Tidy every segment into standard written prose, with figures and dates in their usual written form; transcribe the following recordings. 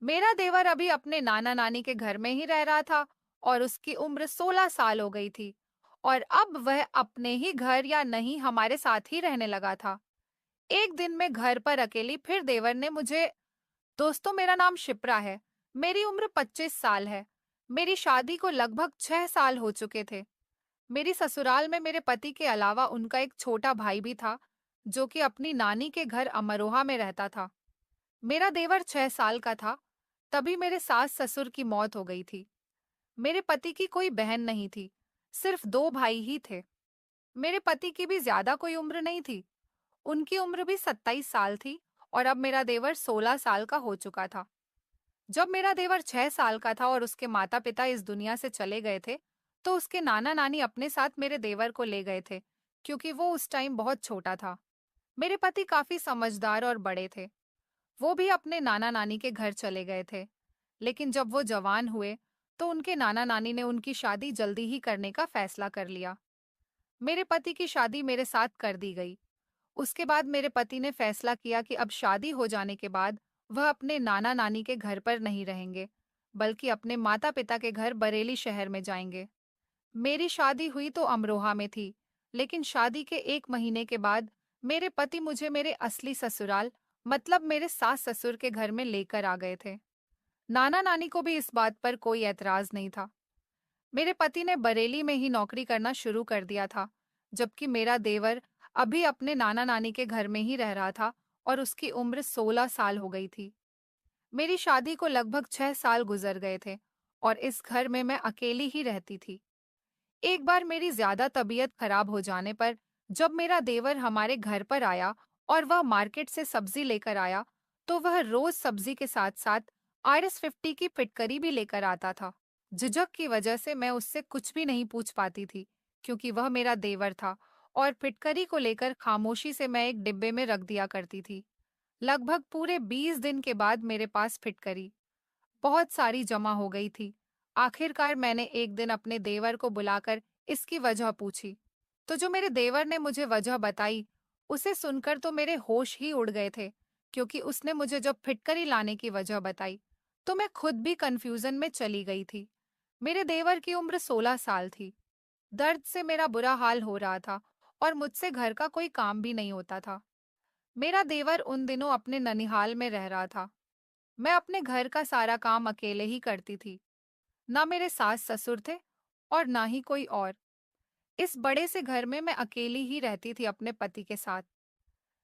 मेरा देवर अभी अपने नाना नानी के घर में ही रह रहा था और उसकी उम्र 16 साल हो गई थी। और अब वह अपने ही घर या नहीं हमारे साथ ही रहने लगा था। एक दिन मैं घर पर अकेली, फिर देवर ने मुझे, दोस्तों मेरा नाम शिप्रा है। मेरी उम्र 25 साल है। मेरी शादी को लगभग 6 साल हो चुके थे। मेरी ससुराल में मेरे पति के अलावा उनका एक छोटा भाई भी था, जो कि अपनी नानी के घर अमरोहा में रहता था। मेरा देवर 6 साल का था तभी मेरे सास ससुर की मौत हो गई थी। मेरे पति की कोई बहन नहीं थी, सिर्फ दो भाई ही थे। मेरे पति की भी ज्यादा कोई उम्र नहीं थी, उनकी उम्र भी 27 साल थी। और अब मेरा देवर 16 साल का हो चुका था। जब मेरा देवर 6 साल का था और उसके माता पिता इस दुनिया से चले गए थे, तो उसके नाना नानी अपने साथ मेरे देवर को ले गए थे, क्योंकि वो उस टाइम बहुत छोटा था। मेरे पति काफी समझदार और बड़े थे। वो भी अपने नाना नानी के घर चले गए थे। लेकिन जब वो जवान हुए, तो उनके नाना नानी ने उनकी शादी जल्दी ही करने का फैसला कर लिया। मेरे पति की शादी मेरे साथ कर दी गई। उसके बाद मेरे पति ने फैसला किया कि अब शादी हो जाने के बाद वह अपने नाना नानी के घर पर नहीं रहेंगे, बल्कि अपने माता पिता के घर बरेली शहर में जाएंगे। मेरी शादी हुई तो अमरोहा में थी, लेकिन शादी के 1 महीने के बाद मेरे पति मुझे मेरे असली ससुराल, मतलब मेरे सास ससुर के घर में लेकर आ गए थे। नाना नानी को भी इस बात पर कोई ऐतराज नहीं था। मेरे पति ने बरेली में ही नौकरी करना शुरू कर दिया था, जबकि मेरा देवर अभी अपने नाना नानी के घर में ही रह रहा था और उसकी उम्र 16 साल हो गई थी। मेरी शादी को लगभग 6 साल गुजर गए थे और इस घर में मैं अकेली ही रहती थी। एक बार मेरी ज्यादा तबीयत खराब हो जाने पर जब मेरा देवर हमारे घर पर आया और वह मार्केट से सब्जी लेकर आया, तो वह रोज सब्जी के साथ साथ RS50 की फिटकरी भी लेकर आता था। झिझक की वजह से मैं उससे कुछ भी नहीं पूछ पाती थी, क्योंकि वह मेरा देवर था। और फिटकरी को लेकर खामोशी से मैं एक डिब्बे में रख दिया करती थी। लगभग पूरे 20 दिन के बाद मेरे पास फिटकरी बहुत सारी जमा हो गई थी। आखिरकार मैंने एक दिन अपने देवर को बुलाकर इसकी वजह पूछी, तो जो मेरे देवर ने मुझे वजह बताई, उसे सुनकर तो मेरे होश ही उड़ गए थे। क्योंकि उसने मुझे जब फिटकरी लाने की वजह बताई, तो मैं खुद भी कंफ्यूजन में चली गई थी। मेरे देवर की उम्र 16 साल थी। दर्द से मेरा बुरा हाल हो रहा था और मुझसे घर का कोई काम भी नहीं होता था। मेरा देवर उन दिनों अपने ननिहाल में रह रहा था। मैं अपने घर का सारा काम अकेले ही करती थी। ना मेरे सास ससुर थे और ना ही कोई और। इस बड़े से घर में मैं अकेली ही रहती थी अपने पति के साथ।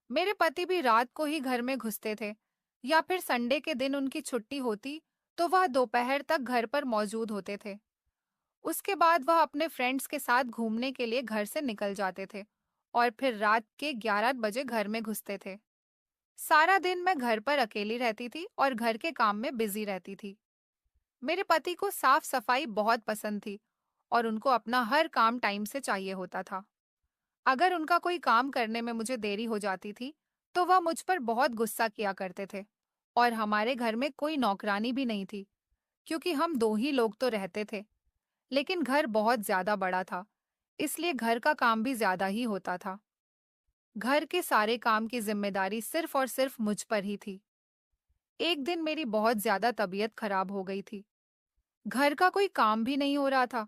मेरे पति भी रात को ही घर में घुसते थे, या फिर संडे के दिन उनकी छुट्टी होती तो वह दोपहर तक घर पर मौजूद होते थे। उसके बाद वह अपने फ्रेंड्स के साथ घूमने के लिए घर से निकल जाते थे और फिर रात के 11 बजे घर में घुसते थे। सारा दिन मैं घर पर अकेली रहती थी और घर के काम में बिजी रहती थी। मेरे पति को साफ सफाई बहुत पसंद थी और उनको अपना हर काम टाइम से चाहिए होता था। अगर उनका कोई काम करने में मुझे देरी हो जाती थी, तो वह मुझ पर बहुत गुस्सा किया करते थे। और हमारे घर में कोई नौकरानी भी नहीं थी, क्योंकि हम दो ही लोग तो रहते थे। लेकिन घर बहुत ज्यादा बड़ा था, इसलिए घर का काम भी ज्यादा ही होता था। घर के सारे काम की जिम्मेदारी सिर्फ और सिर्फ मुझ पर ही थी। एक दिन मेरी बहुत ज्यादा तबीयत खराब हो गई थी। घर का कोई काम भी नहीं हो रहा था।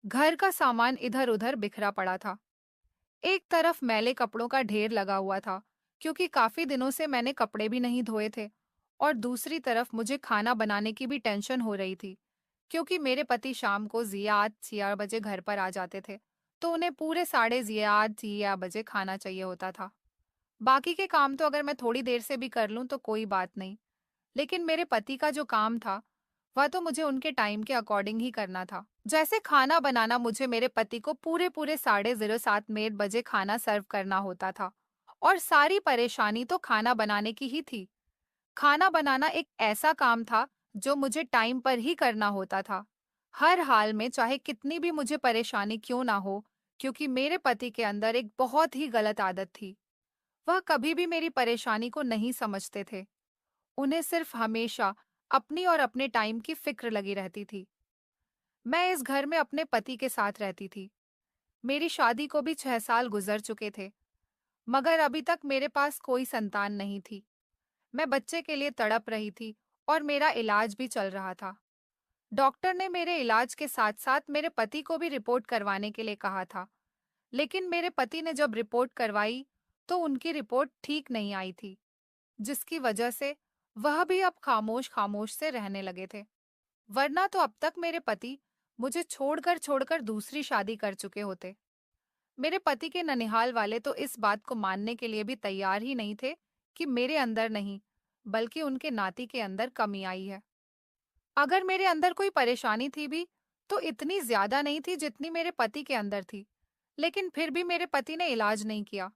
घर का सामान इधर उधर बिखरा पड़ा था। एक तरफ मैले कपड़ों का ढेर लगा हुआ था, क्योंकि काफी दिनों से मैंने कपड़े भी नहीं धोए थे। और दूसरी तरफ मुझे खाना बनाने की भी टेंशन हो रही थी, क्योंकि मेरे पति शाम को जिया 8 बजे घर पर आ जाते थे, तो उन्हें पूरे साढ़े जिया बजे खाना चाहिए होता था। बाकी के काम तो अगर मैं थोड़ी देर से भी कर लूं तो कोई बात नहीं, लेकिन मेरे पति का जो काम था, वह तो मुझे उनके टाइम के अकॉर्डिंग ही करना था। जैसे खाना बनाना, मुझे मेरे पति को पूरे पूरे 7:30 बजे खाना सर्व करना होता था। और सारी परेशानी तो खाना बनाने की ही थी। खाना बनाना एक ऐसा काम था जो मुझे टाइम पर ही करना होता था, हर हाल में, चाहे कितनी भी मुझे परेशानी क्यों ना हो। क्योंकि मेरे पति के अंदर एक बहुत ही गलत आदत थी। वह कभी भी मेरी परेशानी को नहीं समझते थे। उन्हें सिर्फ हमेशा अपनी और अपने टाइम की फिक्र लगी रहती थी। मैं इस घर में अपने पति के साथ रहती थी। मेरी शादी को भी 6 साल गुजर चुके थे, मगर अभी तक मेरे पास कोई संतान नहीं थी। मैं बच्चे के लिए तड़प रही थी और मेरा इलाज भी चल रहा था। डॉक्टर ने मेरे इलाज के साथ-साथ मेरे पति को भी रिपोर्ट करवाने के लिए कहा था। लेकिन मेरे पति ने जब रिपोर्ट करवाई, तो उनकी रिपोर्ट ठीक नहीं आई थी, जिसकी वजह से वह भी अब खामोश-खामोश से रहने लगे थे। वरना तो अब तक मेरे पति मुझे छोड़कर-छोड़कर दूसरी शादी कर चुके होते। मेरे पति के ननिहाल वाले तो इस बात को मानने के लिए भी तैयार ही नहीं थे कि मेरे अंदर नहीं, बल्कि उनके नाती के अंदर कमी आई है। अगर मेरे अंदर कोई परेशानी थी भी, तो इतनी ज्यादा नहीं थी जितनी मेरे पति के अंदर थी। लेकिन फिर भी मेरे पति ने इलाज नहीं किया।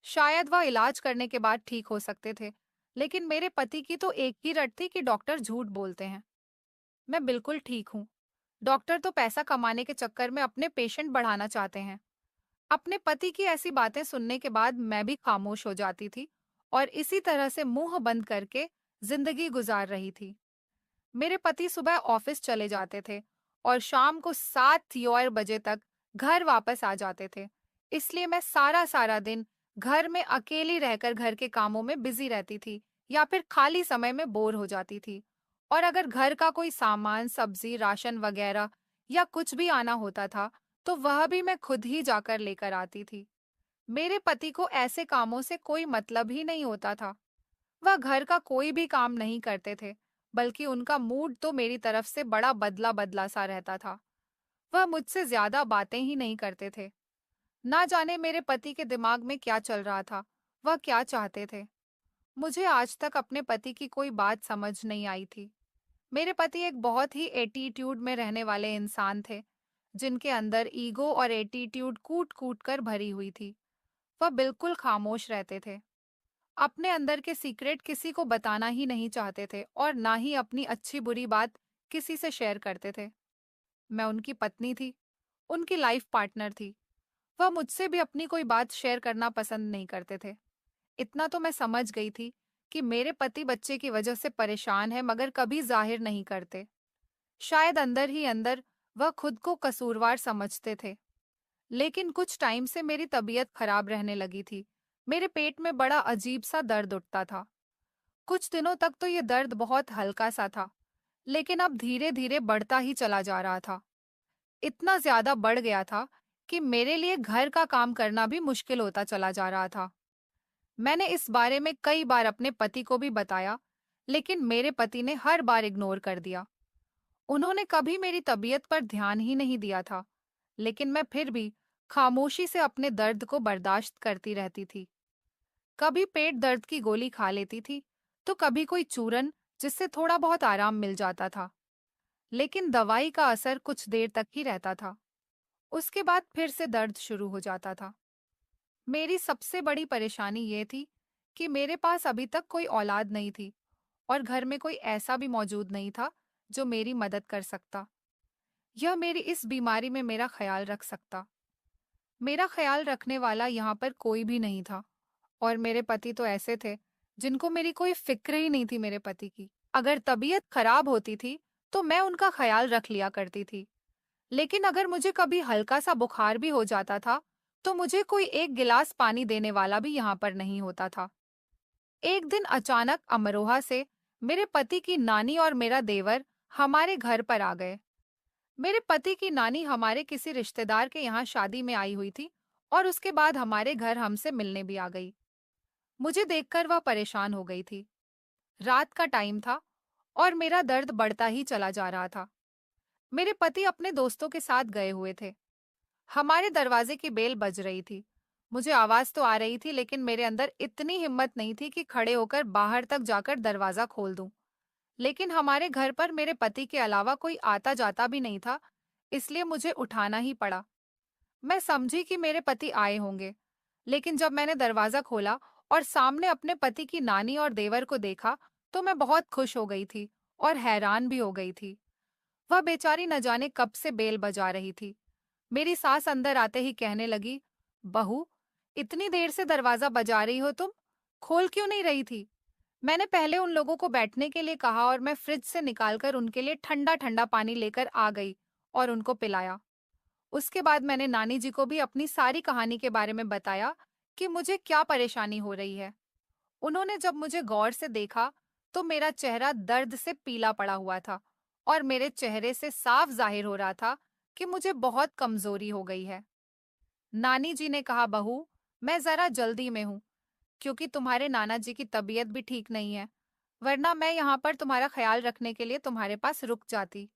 शायद वह इलाज करने के बाद ठीक हो सकते थे, लेकिन मेरे पति की तो एक ही रट थी कि डॉक्टर झूठ बोलते हैं। मैं बिल्कुल ठीक हूँ। डॉक्टर तो पैसा कमाने के चक्कर में अपने पेशेंट बढ़ाना चाहते हैं। अपने पति की ऐसी बातें सुनने के बाद मैं भी खामोश हो जाती थी और इसी तरह से मुंह बंद करके जिंदगी गुजार रही थी। मेरे पति सुबह ऑफिस चले जाते थे और शाम को 7 या 8 बजे तक घर वापस आ जाते थे। इसलिए मैं सारा सारा दिन घर में अकेली रहकर घर के कामों में बिजी रहती थी या फिर खाली समय में बोर हो जाती थी। और अगर घर का कोई सामान, सब्जी, राशन वगैरह या कुछ भी आना होता था, तो वह भी मैं खुद ही जाकर लेकर आती थी। मेरे पति को ऐसे कामों से कोई मतलब ही नहीं होता था। वह घर का कोई भी काम नहीं करते थे, बल्कि उनका मूड तो मेरी तरफ से बड़ा बदला बदला सा रहता था। वह मुझसे ज्यादा बातें ही नहीं करते थे। ना जाने मेरे पति के दिमाग में क्या चल रहा था, वह क्या चाहते थे। मुझे आज तक अपने पति की कोई बात समझ नहीं आई थी। मेरे पति एक बहुत ही एटीट्यूड में रहने वाले इंसान थे, जिनके अंदर ईगो और एटीट्यूड कूट कूट कर भरी हुई थी। वह बिल्कुल खामोश रहते थे। अपने अंदर के सीक्रेट किसी को बताना ही नहीं चाहते थे और ना ही अपनी अच्छी बुरी बात किसी से शेयर करते थे। मैं उनकी पत्नी थी, उनकी लाइफ पार्टनर थी। वह मुझसे भी अपनी कोई बात शेयर करना पसंद नहीं करते थे। इतना तो मैं समझ गई थी कि मेरे पति बच्चे की वजह से परेशान है, मगर कभी जाहिर नहीं करते। शायद अंदर ही अंदर वह खुद को कसूरवार समझते थे। लेकिन कुछ टाइम से मेरी तबीयत खराब रहने लगी थी। मेरे पेट में बड़ा अजीब सा दर्द उठता था। कुछ दिनों तक तो ये दर्द बहुत हल्का सा था, लेकिन अब धीरे धीरे बढ़ता ही चला जा रहा था। इतना ज्यादा बढ़ गया था कि मेरे लिए घर का काम करना भी मुश्किल होता चला जा रहा था। मैंने इस बारे में कई बार अपने पति को भी बताया, लेकिन मेरे पति ने हर बार इग्नोर कर दिया। उन्होंने कभी मेरी तबीयत पर ध्यान ही नहीं दिया था, लेकिन मैं फिर भी खामोशी से अपने दर्द को बर्दाश्त करती रहती थी। कभी पेट दर्द की गोली खा लेती थी, तो कभी कोई चूरन, जिससे थोड़ा बहुत आराम मिल जाता था। लेकिन दवाई का असर कुछ देर तक ही रहता था। उसके बाद फिर से दर्द शुरू हो जाता था। मेरी सबसे बड़ी परेशानी ये थी कि मेरे पास अभी तक कोई औलाद नहीं थी और घर में कोई ऐसा भी मौजूद नहीं था जो मेरी मदद कर सकता या मेरी इस बीमारी में मेरा ख्याल रख सकता। मेरा ख्याल रखने वाला यहाँ पर कोई भी नहीं था और मेरे पति तो ऐसे थे जिनको मेरी कोई फिक्र ही नहीं थी मेरे पति की। अगर तबीयत खराब होती थी तो मैं उनका ख्याल रख लिया करती थी, लेकिन अगर मुझे कभी हल्का सा बुखार भी हो जाता था तो मुझे कोई एक गिलास पानी देने वाला भी यहाँ पर नहीं होता था। एक दिन अचानक अमरोहा से मेरे पति की नानी और मेरा देवर हमारे घर पर आ गए। मेरे पति की नानी हमारे किसी रिश्तेदार के यहाँ शादी में आई हुई थी और उसके बाद हमारे घर हमसे मिलने भी आ गई। मुझे देखकर वह परेशान हो गई थी। रात का टाइम था और मेरा दर्द बढ़ता ही चला जा रहा था। मेरे पति अपने दोस्तों के साथ गए हुए थे। हमारे दरवाजे की बेल बज रही थी। मुझे आवाज तो आ रही थी, लेकिन मेरे अंदर इतनी हिम्मत नहीं थी कि खड़े होकर बाहर तक जाकर दरवाजा खोल दूं। लेकिन हमारे घर पर मेरे पति के अलावा कोई आता जाता भी नहीं था, इसलिए मुझे उठाना ही पड़ा। मैं समझी कि मेरे पति आए होंगे, लेकिन जब मैंने दरवाजा खोला और सामने अपने पति की नानी और देवर को देखा, तो मैं बहुत खुश हो गई थी और हैरान भी हो गई थी। वह बेचारी न जाने कब से बेल बजा रही थी। मेरी सास अंदर आते ही कहने लगी, बहू, इतनी देर से दरवाजा बजा रही हो तुम? खोल क्यों नहीं रही थी? मैंने पहले उन लोगों को बैठने के लिए कहा और मैं फ्रिज से निकालकर उनके लिए ठंडा ठंडा पानी लेकर आ गई और उनको पिलाया। उसके बाद मैंने नानी जी को भी अपनी सारी कहानी के बारे में बताया कि मुझे क्या परेशानी हो रही है। उन्होंने जब मुझे गौर से देखा तो मेरा चेहरा दर्द से पीला पड़ा हुआ था और मेरे चेहरे से साफ जाहिर हो रहा था कि मुझे बहुत कमजोरी हो गई है। नानी जी ने कहा, बहू, मैं जरा जल्दी में हूँ क्योंकि तुम्हारे नाना जी की तबीयत भी ठीक नहीं है, वरना मैं यहाँ पर तुम्हारा ख्याल रखने के लिए तुम्हारे पास रुक जाती।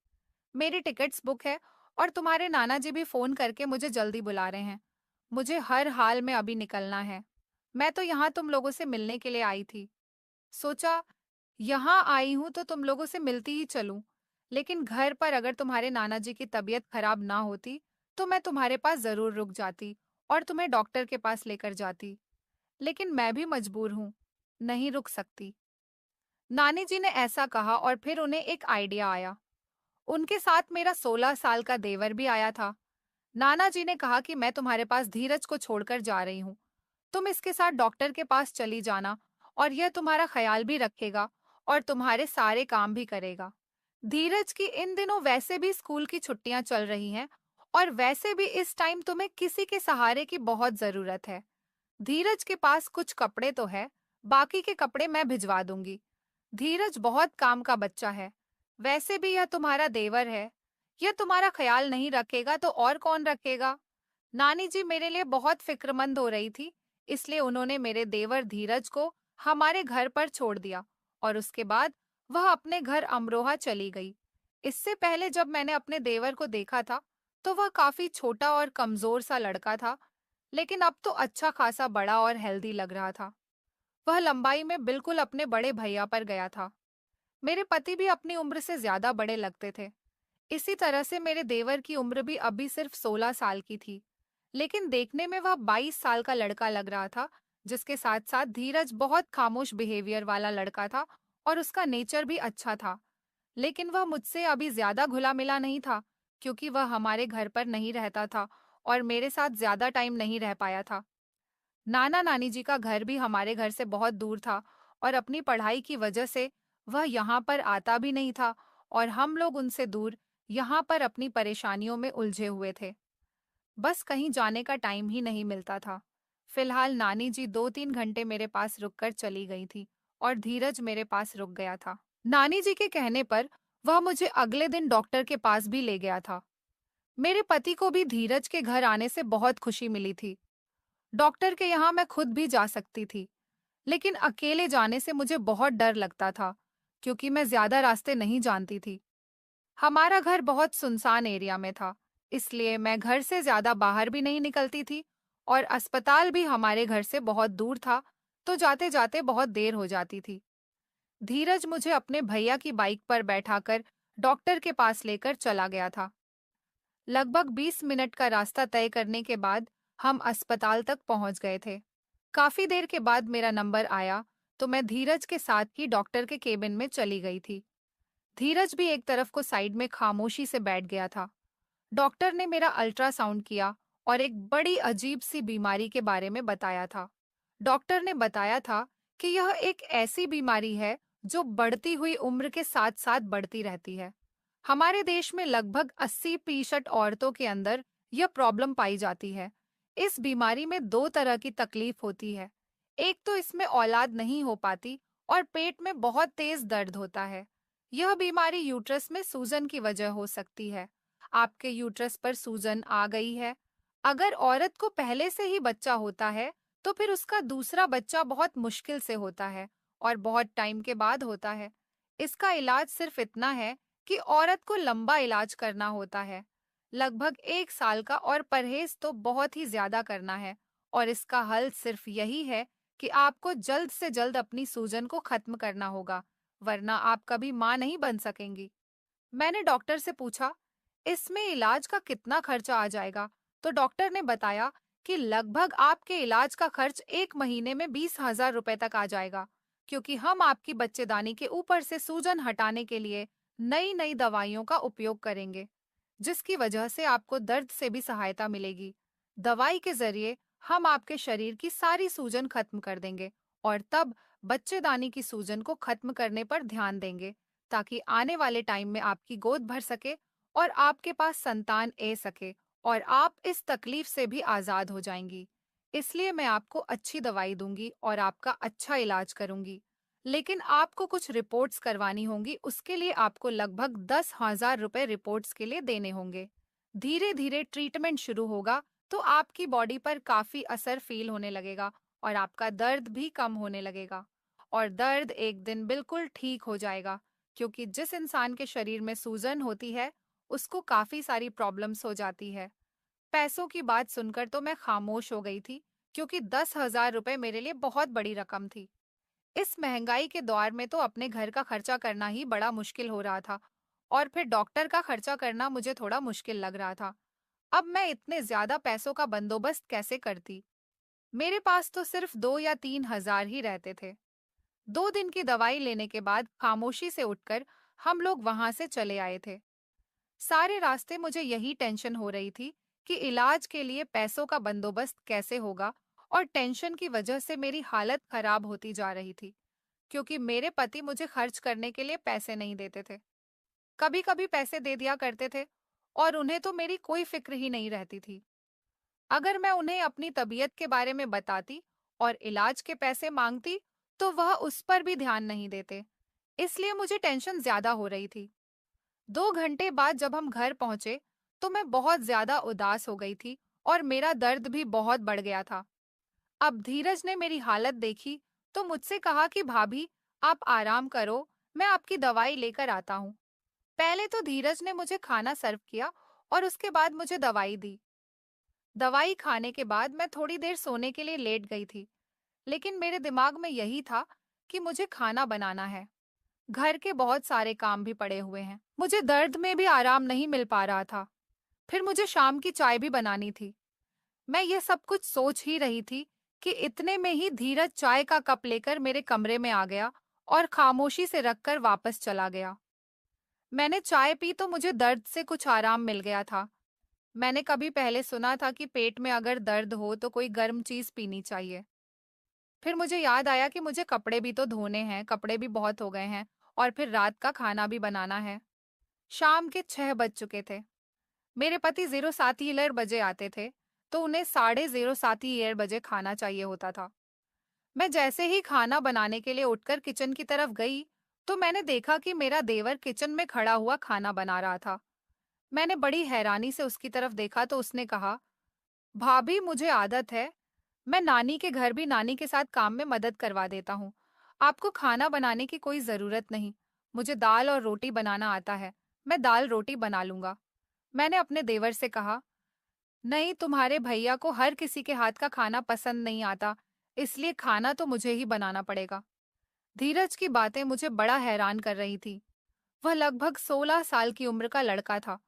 मेरी टिकट्स बुक है और तुम्हारे नाना जी भी फोन करके मुझे जल्दी बुला रहे हैं। मुझे हर हाल में अभी निकलना है। मैं तो यहाँ तुम लोगों से मिलने के लिए आई थी। सोचा यहाँ आई हूं तो तुम लोगों से मिलती ही चलूं, लेकिन घर पर अगर तुम्हारे नाना जी की तबीयत खराब ना होती तो मैं तुम्हारे पास जरूर रुक जाती और तुम्हें डॉक्टर के पास लेकर जाती। लेकिन मैं भी मजबूर हूँ, नहीं रुक सकती। नानी जी ने ऐसा कहा और फिर उन्हें एक आइडिया आया। उनके साथ मेरा 16 साल का देवर भी आया था। नाना जी ने कहा कि मैं तुम्हारे पास धीरज को छोड़कर जा रही हूँ, तुम इसके साथ डॉक्टर के पास चली जाना और यह तुम्हारा ख्याल भी रखेगा और तुम्हारे सारे काम भी करेगा। धीरज की इन दिनों वैसे भी स्कूल की छुट्टियां चल रही हैं और वैसे भी इस टाइम तुम्हें किसी के सहारे की बहुत जरूरत है। धीरज के पास कुछ कपड़े तो है, बाकी के कपड़े मैं भिजवा दूंगी। धीरज बहुत काम का बच्चा है, वैसे भी यह तुम्हारा देवर है। यह तुम्हारा ख्याल नहीं रखेगा तो और कौन रखेगा। नानी जी मेरे लिए बहुत फिक्रमंद हो रही थी, इसलिए उन्होंने मेरे देवर धीरज को हमारे घर पर छोड़ दिया और उसके बाद वह अपने घर अमरोहा चली गई। इससे पहले जब मैंने अपने देवर को देखा था तो वह काफी छोटा और कमजोर सा लड़का था, लेकिन अब तो अच्छा खासा बड़ा और हेल्दी लग रहा था। वह लंबाई में बिल्कुल अपने बड़े भैया पर गया था। मेरे पति भी अपनी उम्र से ज्यादा बड़े लगते थे। इसी तरह से मेरे देवर की उम्र भी अभी सिर्फ 16 साल की थी, लेकिन देखने में वह 22 साल का लड़का लग रहा था। जिसके साथ साथ धीरज बहुत खामोश बिहेवियर वाला लड़का था और उसका नेचर भी अच्छा था। लेकिन वह मुझसे अभी ज्यादा घुला मिला नहीं था क्योंकि वह हमारे घर पर नहीं रहता था और मेरे साथ ज्यादा टाइम नहीं रह पाया था। नाना नानी जी का घर भी हमारे घर से बहुत दूर था और अपनी पढ़ाई की वजह से वह यहाँ पर आता भी नहीं था और हम लोग उनसे दूर यहाँ पर अपनी परेशानियों में उलझे हुए थे। बस कहीं जाने का टाइम ही नहीं मिलता था। फिलहाल नानी जी 2-3 घंटे मेरे पास रुककर चली गई थी और धीरज मेरे पास रुक गया था। नानी जी के कहने पर वह मुझे अगले दिन डॉक्टर के पास भी ले गया था। मेरे पति को भी धीरज के घर आने से बहुत खुशी मिली थी। डॉक्टर के यहाँ मैं खुद भी जा सकती थी, लेकिन अकेले जाने से मुझे बहुत डर लगता था क्योंकि मैं ज्यादा रास्ते नहीं जानती थी। हमारा घर बहुत सुनसान एरिया में था, इसलिए मैं घर से ज्यादा बाहर भी नहीं निकलती थी और अस्पताल भी हमारे घर से बहुत दूर था, तो जाते जाते बहुत देर हो जाती थी। धीरज मुझे अपने भैया की बाइक पर बैठाकर डॉक्टर के पास लेकर चला गया था। लगभग 20 मिनट का रास्ता तय करने के बाद हम अस्पताल तक पहुंच गए थे। काफी देर के बाद मेरा नंबर आया तो मैं धीरज के साथ ही डॉक्टर के केबिन में चली गई थी। धीरज भी एक तरफ को साइड में खामोशी से बैठ गया था। डॉक्टर ने मेरा अल्ट्रासाउंड किया और एक बड़ी अजीब सी बीमारी के बारे में बताया था। डॉक्टर ने बताया था कि यह एक ऐसी बीमारी है जो बढ़ती हुई उम्र के साथ साथ बढ़ती रहती है। हमारे देश में लगभग 80% औरतों के अंदर यह प्रॉब्लम पाई जाती है। इस बीमारी में दो तरह की तकलीफ होती है। एक तो इसमें औलाद नहीं हो पाती और पेट में बहुत तेज दर्द होता है। यह बीमारी यूट्रस में सूजन की वजह हो सकती है। आपके यूट्रस पर सूजन आ गई है। अगर औरत को पहले से ही बच्चा होता है तो फिर उसका दूसरा बच्चा बहुत मुश्किल से होता है और बहुत टाइम के बाद होता है। इसका इलाज सिर्फ इतना है कि औरत को लंबा इलाज करना होता है, लगभग 1 साल का, और परहेज तो बहुत ही ज्यादा करना है। और इसका हल सिर्फ यही है कि आपको जल्द से जल्द अपनी सूजन को खत्म करना होगा, वरना आप कभी माँ नहीं बन सकेंगी। मैंने डॉक्टर से पूछा, इसमें इलाज का कितना खर्चा आ जाएगा? तो डॉक्टर ने बताया कि लगभग आपके इलाज का खर्च 1 महीने में 20,000 रुपए तक आ जाएगा, क्योंकि हम आपकी बच्चेदानी के ऊपर से सूजन हटाने के लिए नई नई दवाइयों का उपयोग करेंगे, जिसकी वजह से आपको दर्द से भी सहायता मिलेगी। दवाई के जरिए हम आपके शरीर की सारी सूजन खत्म कर देंगे और तब बच्चेदानी की सूजन को खत्म करने पर ध्यान देंगे, ताकि आने वाले टाइम में आपकी गोद भर सके और आपके पास संतान ए सके और आप इस तकलीफ से भी आजाद हो जाएंगी। इसलिए मैं आपको अच्छी दवाई दूंगी और आपका अच्छा इलाज करूंगी। लेकिन आपको कुछ रिपोर्ट्स करवानी होंगी, उसके लिए आपको लगभग 10,000 रुपए रिपोर्ट्स के लिए देने होंगे। धीरे धीरे ट्रीटमेंट शुरू होगा, तो आपकी बॉडी पर काफी असर फील होने लगेगा और आपका दर्द भी कम होने लगेगा। और दर्द एक दिन बिल्कुल ठीक हो जाएगा, क्योंकि जिस इंसान के शरीर में सूजन होती है, उसको काफी सारी प्रॉब्लम्स हो जाती है। पैसों की बात सुनकर तो मैं खामोश हो गई थी, क्योंकि 10,000 रुपए मेरे लिए बहुत बड़ी रकम थी। इस महंगाई के दौर में तो अपने घर का खर्चा करना ही बड़ा मुश्किल हो रहा था, और फिर डॉक्टर का खर्चा करना मुझे थोड़ा मुश्किल लग रहा था। अब मैं इतने ज्यादा पैसों का बंदोबस्त कैसे करती? मेरे पास तो सिर्फ 2 या 3 हजार ही रहते थे। 2 दिन की दवाई लेने के बाद खामोशी से उठकर हम लोग वहां से चले आए थे। सारे रास्ते मुझे यही टेंशन हो रही थी कि इलाज के लिए पैसों का बंदोबस्त कैसे होगा, और टेंशन की वजह से मेरी हालत खराब होती जा रही थी, क्योंकि मेरे पति मुझे खर्च करने के लिए पैसे नहीं देते थे। कभी कभी पैसे दे दिया करते थे, और उन्हें तो मेरी कोई फिक्र ही नहीं रहती थी। अगर मैं उन्हें अपनी तबीयत के बारे में बताती और इलाज के पैसे मांगती, तो वह उस पर भी ध्यान नहीं देते। इसलिए मुझे टेंशन ज्यादा हो रही थी। 2 घंटे बाद जब हम घर पहुंचे, तो मैं बहुत ज्यादा उदास हो गई थी और मेरा दर्द भी बहुत बढ़ गया था। अब धीरज ने मेरी हालत देखी, तो मुझसे कहा कि भाभी, आप आराम करो, मैं आपकी दवाई लेकर आता हूँ। पहले तो धीरज ने मुझे खाना सर्व किया और उसके बाद मुझे दवाई दी। दवाई खाने के बाद मैं थोड़ी देर सोने के लिए लेट गई थी, लेकिन मेरे दिमाग में यही था कि मुझे खाना बनाना है। घर के बहुत सारे काम भी पड़े हुए हैं। मुझे दर्द में भी आराम नहीं मिल पा रहा था। फिर मुझे शाम की चाय भी बनानी थी। मैं ये सब कुछ सोच ही रही थी कि इतने में ही धीरज चाय का कप लेकर मेरे कमरे में आ गया और खामोशी से रखकर वापस चला गया। मैंने चाय पी तो मुझे दर्द से कुछ आराम मिल गया था। मैंने कभी पहले सुना था कि पेट में अगर दर्द हो तो कोई गर्म चीज पीनी चाहिए। फिर मुझे याद आया कि मुझे कपड़े भी तो धोने हैं, कपड़े भी बहुत हो गए हैं, और फिर रात का खाना भी बनाना है। शाम के 6 बज चुके थे। मेरे पति 07 बजे आते थे, तो उन्हें 07:30 बजे खाना चाहिए होता था। मैं जैसे ही खाना बनाने के लिए उठकर किचन की तरफ गई, तो मैंने देखा कि मेरा देवर किचन में खड़ा हुआ खाना बना रहा था। मैंने बड़ी हैरानी से उसकी तरफ देखा तो उसने कहा, भाभी, मुझे आदत है, मैं नानी के घर भी नानी के साथ काम में मदद करवा देता हूँ। आपको खाना बनाने की कोई जरूरत नहीं। मुझे दाल और रोटी बनाना आता है, मैं दाल रोटी बना लूंगा। मैंने अपने देवर से कहा, नहीं, तुम्हारे भैया को हर किसी के हाथ का खाना पसंद नहीं आता, इसलिए खाना तो मुझे ही बनाना पड़ेगा। धीरज की बातें मुझे बड़ा हैरान कर रही थी। वह लगभग 16 साल की उम्र का लड़का था,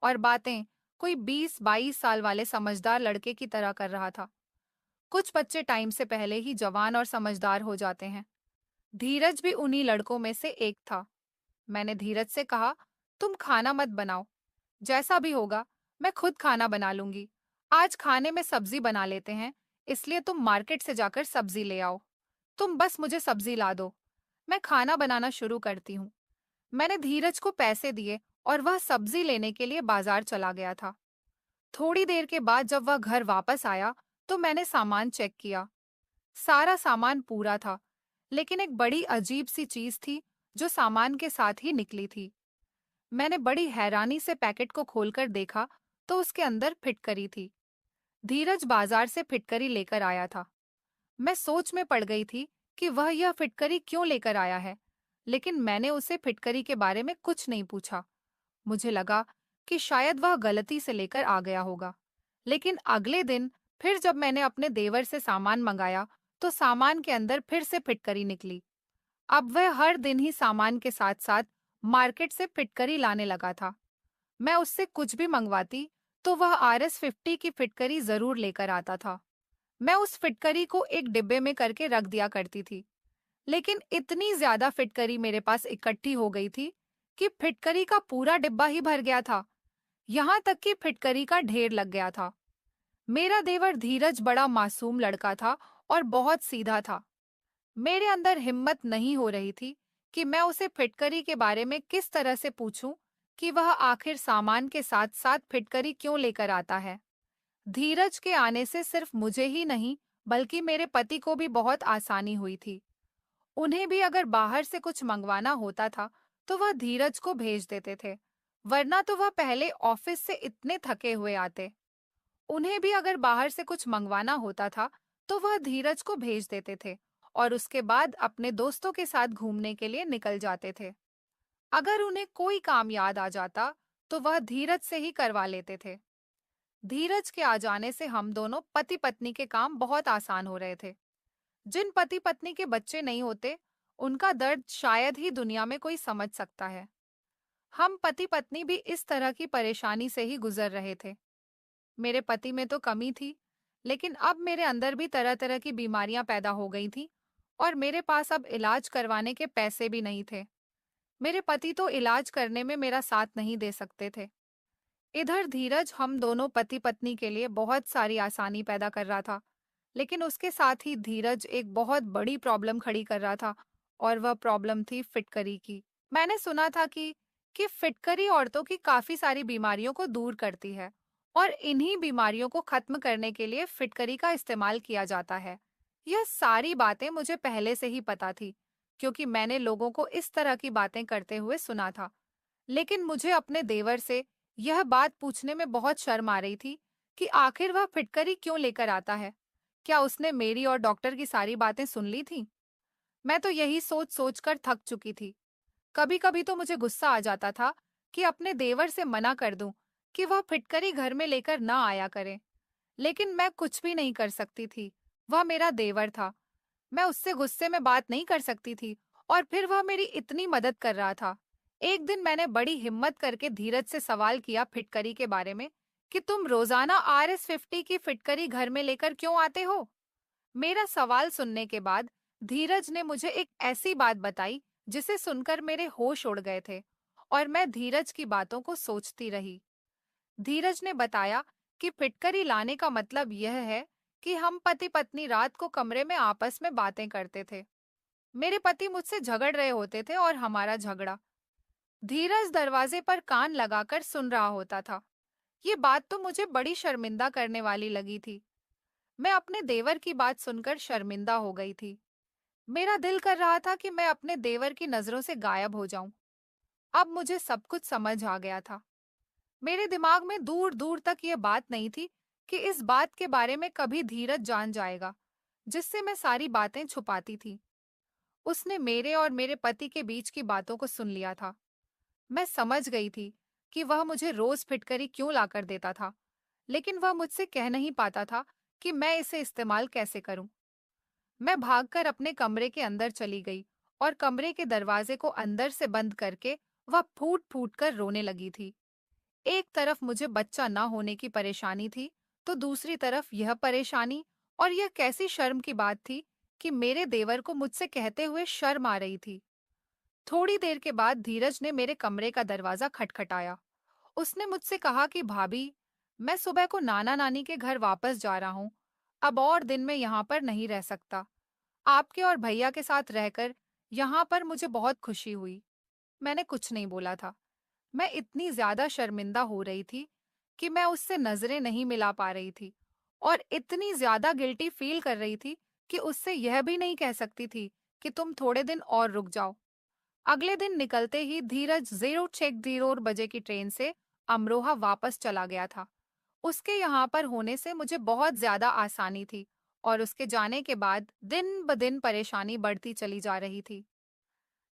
और बातें कोई 20-22 साल वाले समझदार लड़के की तरह कर रहा था। कुछ बच्चे टाइम से पहले ही जवान और समझदार हो जाते हैं। धीरज भी उन्हीं लड़कों में से एक था। मैंने धीरज से कहा, तुम खाना मत बनाओ, जैसा भी होगा मैं खुद खाना बना लूंगी। आज खाने में सब्जी बना लेते हैं, इसलिए तुम मार्केट से जाकर सब्जी ले आओ। तुम बस मुझे सब्जी ला दो, मैं खाना बनाना शुरू करती हूँ। मैंने धीरज को पैसे दिए और वह सब्जी लेने के लिए बाजार चला गया था। थोड़ी देर के बाद जब वह घर वापस आया, तो मैंने सामान चेक किया। सारा सामान पूरा था, लेकिन एक बड़ी अजीब सी चीज थी जो सामान के साथ ही निकली थी। मैंने बड़ी हैरानी से पैकेट को खोलकर देखा, तो उसके अंदर फिटकरी थी। धीरज बाजार से फिटकरी लेकर आया था। मैं सोच में पड़ गई थी कि वह यह फिटकरी क्यों लेकर आया है, लेकिन मैंने उसे फिटकरी के बारे में कुछ नहीं पूछा। मुझे लगा कि शायद वह गलती से लेकर आ गया होगा। लेकिन अगले दिन फिर जब मैंने अपने देवर से सामान मंगाया, तो सामान के अंदर फिर से फिटकरी निकली। अब वह हर दिन ही सामान के साथ साथ मार्केट से फिटकरी लाने लगा था। मैं उससे कुछ भी मंगवाती, तो वह RS50 की फिटकरी जरूर लेकर आता था। मैं उस फिटकरी को एक डिब्बे में करके रख दिया करती थी, लेकिन इतनी ज्यादा फिटकरी मेरे पास इकट्ठी हो गई थी कि फिटकरी का पूरा डिब्बा ही भर गया था। यहाँ तक कि फिटकरी का ढेर लग गया था। मेरा देवर धीरज बड़ा मासूम लड़का था और बहुत सीधा था। मेरे अंदर हिम्मत नहीं हो रही थी कि मैं उसे फिटकरी के बारे में किस तरह से पूछूं कि वह आखिर सामान के साथ साथ फिटकरी क्यों लेकर आता है। धीरज के आने से सिर्फ मुझे ही नहीं, बल्कि मेरे पति को भी बहुत आसानी हुई थी। उन्हें भी अगर बाहर से कुछ मंगवाना होता था तो वह धीरज को भेज देते थे, वरना तो वह पहले ऑफिस से इतने थके हुए आते। उन्हें भी अगर बाहर से कुछ मंगवाना होता था तो वह धीरज को भेज देते थे और उसके बाद अपने दोस्तों के साथ घूमने के लिए निकल जाते थे। अगर उन्हें कोई काम याद आ जाता तो वह धीरज से ही करवा लेते थे। धीरज के आ जाने से हम दोनों पति पत्नी के काम बहुत आसान हो रहे थे। जिन पति पत्नी के बच्चे नहीं होते, उनका दर्द शायद ही दुनिया में कोई समझ सकता है। हम पति पत्नी भी इस तरह की परेशानी से ही गुजर रहे थे। मेरे पति में तो कमी थी, लेकिन अब मेरे अंदर भी तरह तरह की बीमारियां पैदा हो गई थी और मेरे पास अब इलाज करवाने के पैसे भी नहीं थे। मेरे पति तो इलाज करने में मेरा साथ नहीं दे सकते थे। इधर धीरज हम दोनों पति पत्नी के लिए बहुत सारी आसानी पैदा कर रहा था, लेकिन उसके साथ ही धीरज एक बहुत बड़ी प्रॉब्लम खड़ी कर रहा था और वह प्रॉब्लम थी फिटकरी की। मैंने सुना था कि फिटकरी औरतों की काफी सारी बीमारियों को दूर करती है और इन्हीं बीमारियों को खत्म करने के लिए फिटकरी का इस्तेमाल किया जाता है। यह सारी बातें मुझे पहले से ही पता थी, क्योंकि मैंने लोगों को इस तरह की बातें करते हुए सुना था। लेकिन मुझे अपने देवर से यह बात पूछने में बहुत शर्म आ रही थी कि आखिर वह फिटकरी क्यों लेकर आता है। क्या उसने मेरी और डॉक्टर की सारी बातें सुन ली थीं? मैं तो यही सोच सोच कर थक चुकी थी। कभी कभी तो मुझे गुस्सा आ जाता था कि अपने देवर से मना कर दूं कि वह फिटकरी घर में लेकर ना आया करे, लेकिन मैं कुछ भी नहीं कर सकती थी। वह मेरा देवर था। मैं उससे गुस्से में बात नहीं कर सकती थी और फिर वह मेरी इतनी मदद कर रहा था। एक दिन मैंने बड़ी हिम्मत करके धीरज से सवाल किया फिटकरी के बारे में कि तुम रोजाना RS50 की फिटकरी घर में लेकर क्यों आते हो? मेरा सवाल सुनने के बाद धीरज ने मुझे एक ऐसी बात बताई जिसे सुनकर मेरे होश उड़ गए थे और मैं धीरज की बातों को सोचती रही। धीरज ने बताया कि फिटकरी लाने का मतलब यह है कि हम पति पत्नी रात को कमरे में आपस में बातें करते थे। मेरे पति मुझसे झगड़ रहे होते थे और हमारा झगड़ा धीरज दरवाजे पर कान लगाकर सुन रहा होता था। ये बात तो मुझे बड़ी शर्मिंदा करने वाली लगी थी। मैं अपने देवर की बात सुनकर शर्मिंदा हो गई थी। मेरा दिल कर रहा था कि मैं अपने देवर की नजरों से गायब हो जाऊं। अब मुझे सब कुछ समझ आ गया था। मेरे दिमाग में दूर दूर तक ये बात नहीं थी कि इस बात के बारे में कभी धीरज जान जाएगा, जिससे मैं सारी बातें छुपाती थी। उसने मेरे और मेरे पति के बीच की बातों को सुन लिया था। मैं समझ गई थी कि वह मुझे रोज फिटकरी क्यों लाकर देता था, लेकिन वह मुझसे कह नहीं पाता था कि मैं इसे इस्तेमाल कैसे करूं। मैं भागकर अपने कमरे के अंदर चली गई और कमरे के दरवाजे को अंदर से बंद करके वह फूट फूट कर रोने लगी थी। एक तरफ मुझे बच्चा ना होने की परेशानी थी, तो दूसरी तरफ यह परेशानी, और यह कैसी शर्म की बात थी कि मेरे देवर को मुझसे कहते हुए शर्म आ रही थी। थोड़ी देर के बाद धीरज ने मेरे कमरे का दरवाजा खटखटाया। उसने मुझसे कहा कि भाभी, मैं सुबह को नाना नानी के घर वापस जा रहा हूँ। अब और दिन में यहाँ पर नहीं रह सकता। आपके और भैया के साथ रहकर यहाँ पर मुझे बहुत खुशी हुई। मैंने कुछ नहीं बोला था। मैं इतनी ज्यादा शर्मिंदा हो रही थी कि मैं उससे नजरें नहीं मिला पा रही थी और इतनी ज्यादा गिल्टी फील कर रही थी कि उससे यह भी नहीं कह सकती थी कि तुम थोड़े दिन और रुक जाओ। अगले दिन निकलते ही धीरज 060 बजे की ट्रेन से अमरोहा वापस चला गया था। उसके यहाँ पर होने से मुझे बहुत ज्यादा आसानी थी और उसके जाने के बाद दिन ब दिन परेशानी बढ़ती चली जा रही थी।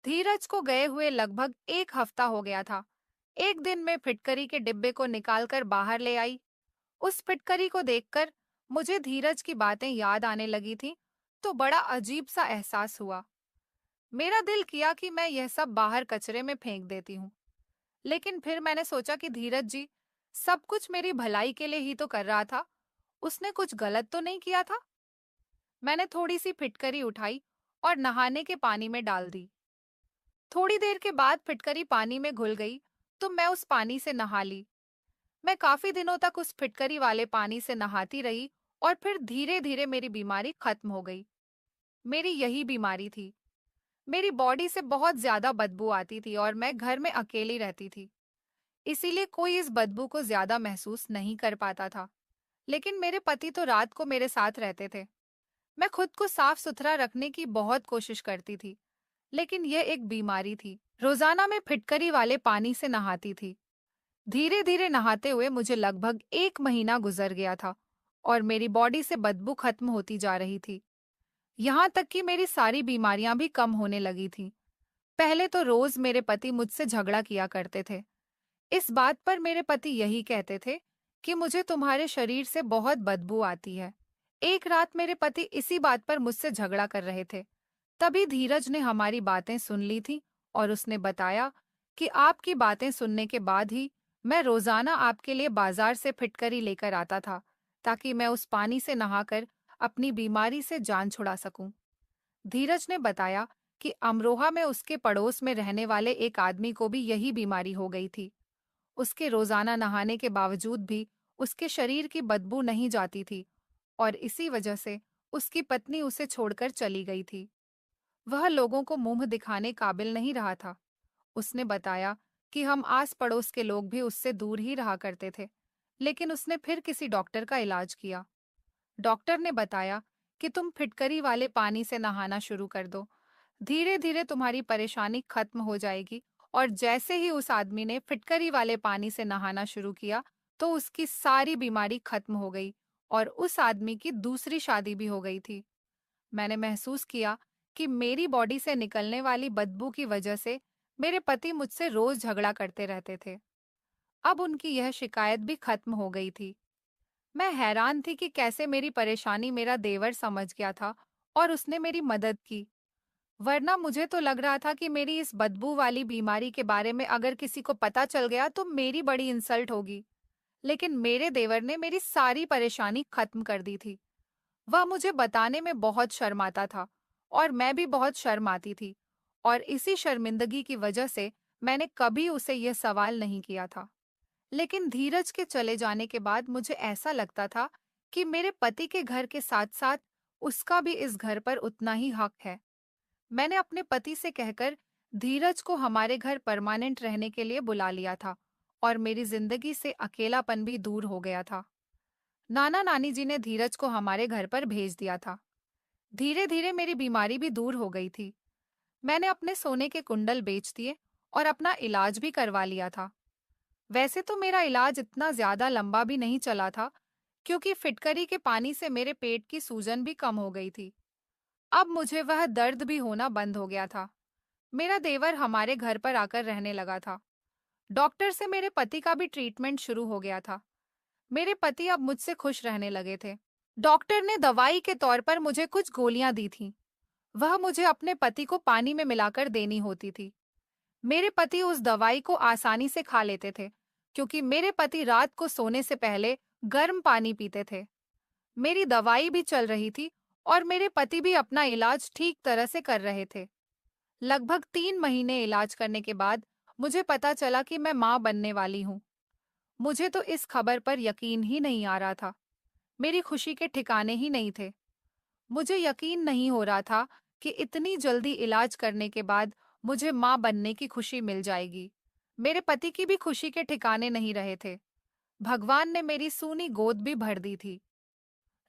धीरज को गए हुए लगभग एक हफ्ता हो गया था। एक दिन मैं फिटकरी के डिब्बे को निकालकर बाहर ले आई। उस फिटकरी को देखकर मुझे धीरज की बातें याद आने लगी थी, तो बड़ा अजीब सा एहसास हुआ। मेरा दिल किया कि मैं यह सब बाहर कचरे में फेंक देती हूँ, लेकिन फिर मैंने सोचा कि धीरज जी सब कुछ मेरी भलाई के लिए ही तो कर रहा था। उसने कुछ गलत तो नहीं किया था। मैंने थोड़ी सी फिटकरी उठाई और नहाने के पानी में डाल दी। थोड़ी देर के बाद फिटकरी पानी में घुल गई, तो मैं उस पानी से नहा ली। मैं काफी दिनों तक उस फिटकरी वाले पानी से नहाती रही और फिर धीरे धीरे मेरी बीमारी खत्म हो गई। मेरी यही बीमारी थी। मेरी बॉडी से बहुत ज्यादा बदबू आती थी और मैं घर में अकेली रहती थी, इसीलिए कोई इस बदबू को ज्यादा महसूस नहीं कर पाता था। लेकिन मेरे पति तो रात को मेरे साथ रहते थे। मैं खुद को साफ सुथरा रखने की बहुत कोशिश करती थी, लेकिन यह एक बीमारी थी। रोजाना मैं फिटकरी वाले पानी से नहाती थी। धीरे धीरे नहाते हुए मुझे लगभग 1 महीना गुजर गया था और मेरी बॉडी से बदबू खत्म होती जा रही थी। यहाँ तक कि मेरी सारी बीमारियां भी कम होने लगी थी। पहले तो रोज मेरे पति मुझसे झगड़ा किया करते थे। इस बात पर मेरे पति यही कहते थे कि मुझे तुम्हारे शरीर से बहुत बदबू आती है। एक रात मेरे पति इसी बात पर मुझसे झगड़ा कर रहे थे। तभी धीरज ने हमारी बातें सुन ली थी और उसने बताया कि आपकी बातें सुनने के बाद ही मैं रोजाना आपके लिए बाजार से फिटकरी लेकर आता था, ताकि मैं उस पानी से नहाकर अपनी बीमारी से जान छुड़ा सकूं। धीरज ने बताया कि अमरोहा में उसके पड़ोस में रहने वाले एक आदमी को भी यही बीमारी हो गई थी। उसके रोजाना नहाने के बावजूद भी उसके शरीर की बदबू नहीं जाती थी और इसी वजह से उसकी पत्नी उसे छोड़कर चली गई थी। वह लोगों को मुंह दिखाने काबिल नहीं रहा था। उसने बताया कि हम आस पड़ोस के लोग भी उससे दूर ही रहा करते थे, लेकिन उसने फिर किसी डॉक्टर का इलाज किया। डॉक्टर ने बताया कि तुम फिटकरी वाले पानी से नहाना शुरू कर दो। धीरे धीरे तुम्हारी परेशानी खत्म हो जाएगी। और जैसे ही उस आदमी ने फिटकरी वाले पानी से नहाना शुरू किया, तो उसकी सारी बीमारी खत्म हो गई और उस आदमी की दूसरी शादी भी हो गई थी। मैंने महसूस किया कि मेरी बॉडी से निकलने वाली बदबू की वजह से मेरे पति मुझसे रोज झगड़ा करते रहते थे। अब उनकी यह शिकायत भी खत्म हो गई थी। मैं हैरान थी कि कैसे मेरी परेशानी मेरा देवर समझ गया था और उसने मेरी मदद की। वरना मुझे तो लग रहा था कि मेरी इस बदबू वाली बीमारी के बारे में अगर किसी को पता चल गया तो मेरी बड़ी इंसल्ट होगी। लेकिन मेरे देवर ने मेरी सारी परेशानी खत्म कर दी थी। वह मुझे बताने में बहुत शर्माता था और मैं भी बहुत शर्माती थी, और इसी शर्मिंदगी की वजह से मैंने कभी उसे यह सवाल नहीं किया था। लेकिन धीरज के चले जाने के बाद मुझे ऐसा लगता था कि मेरे पति के घर के साथ साथ उसका भी इस घर पर उतना ही हक है। मैंने अपने पति से कहकर धीरज को हमारे घर परमानेंट रहने के लिए बुला लिया था और मेरी जिंदगी से अकेलापन भी दूर हो गया था। नाना नानी जी ने धीरज को हमारे घर पर भेज दिया था। धीरे धीरे मेरी बीमारी भी दूर हो गई थी। मैंने अपने सोने के कुंडल बेच दिए और अपना इलाज भी करवा लिया था। वैसे तो मेरा इलाज इतना ज्यादा लंबा भी नहीं चला था, क्योंकि फिटकरी के पानी से मेरे पेट की सूजन भी कम हो गई थी। अब मुझे वह दर्द भी होना बंद हो गया था। मेरा देवर हमारे घर पर आकर रहने लगा था। डॉक्टर से मेरे पति का भी ट्रीटमेंट शुरू हो गया था। मेरे पति अब मुझसे खुश रहने लगे थे। डॉक्टर ने दवाई के तौर पर मुझे कुछ गोलियां दी थीं। वह मुझे अपने पति को पानी में मिलाकर देनी होती थी। मेरे पति उस दवाई को आसानी से खा लेते थे, क्योंकि मेरे पति रात को सोने से पहले गर्म पानी पीते थे। मेरी दवाई भी चल रही थी और मेरे पति भी अपना इलाज ठीक तरह से कर रहे थे। लगभग 3 महीने इलाज करने के बाद मुझे पता चला कि मैं मां बनने वाली हूँ। मुझे तो इस खबर पर यकीन ही नहीं आ रहा था। मेरी खुशी के ठिकाने ही नहीं थे। मुझे यकीन नहीं हो रहा था कि इतनी जल्दी इलाज करने के बाद मुझे मां बनने की खुशी मिल जाएगी। मेरे पति की भी खुशी के ठिकाने नहीं रहे थे। भगवान ने मेरी सूनी गोद भी भर दी थी।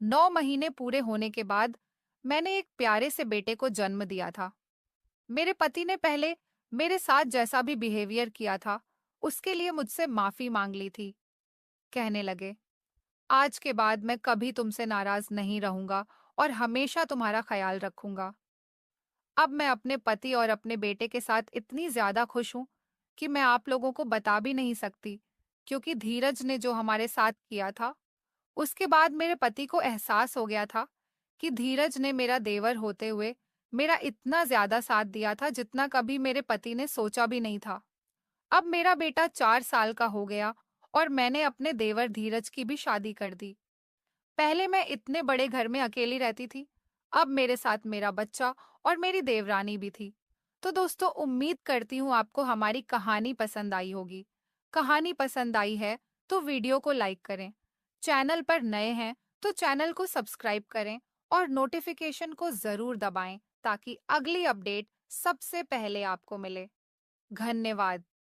9 महीने पूरे होने के बाद मैंने एक प्यारे से बेटे को जन्म दिया था। मेरे पति ने पहले मेरे साथ जैसा भी बिहेवियर किया था, उसके लिए मुझसे माफी मांग ली थी। कहने लगे, आज के बाद मैं कभी तुमसे नाराज नहीं रहूंगा और हमेशा तुम्हारा ख्याल रखूंगा। अब मैं अपने पति और अपने बेटे के साथ इतनी ज्यादा खुश हूं कि मैं आप लोगों को बता भी नहीं सकती, क्योंकि धीरज ने जो हमारे साथ किया था, उसके बाद मेरे पति को एहसास हो गया था कि धीरज ने मेरा देवर होते हुए मेरा इतना ज्यादा साथ दिया था जितना कभी मेरे पति ने सोचा भी नहीं था। अब मेरा बेटा 4 साल का हो गया और मैंने अपने देवर धीरज की भी शादी कर दी। पहले मैं इतने बड़े घर में अकेली रहती थी। अब मेरे साथ मेरा बच्चा और मेरी देवरानी भी थी। तो दोस्तों, उम्मीद करती हूँ आपको हमारी कहानी पसंद आई होगी। कहानी पसंद आई है तो वीडियो को लाइक करें। चैनल पर नए हैं तो चैनल को सब्सक्राइब करें और नोटिफिकेशन को जरूर दबाएं, ताकि अगली अपडेट सबसे पहले आपको मिले। धन्यवाद।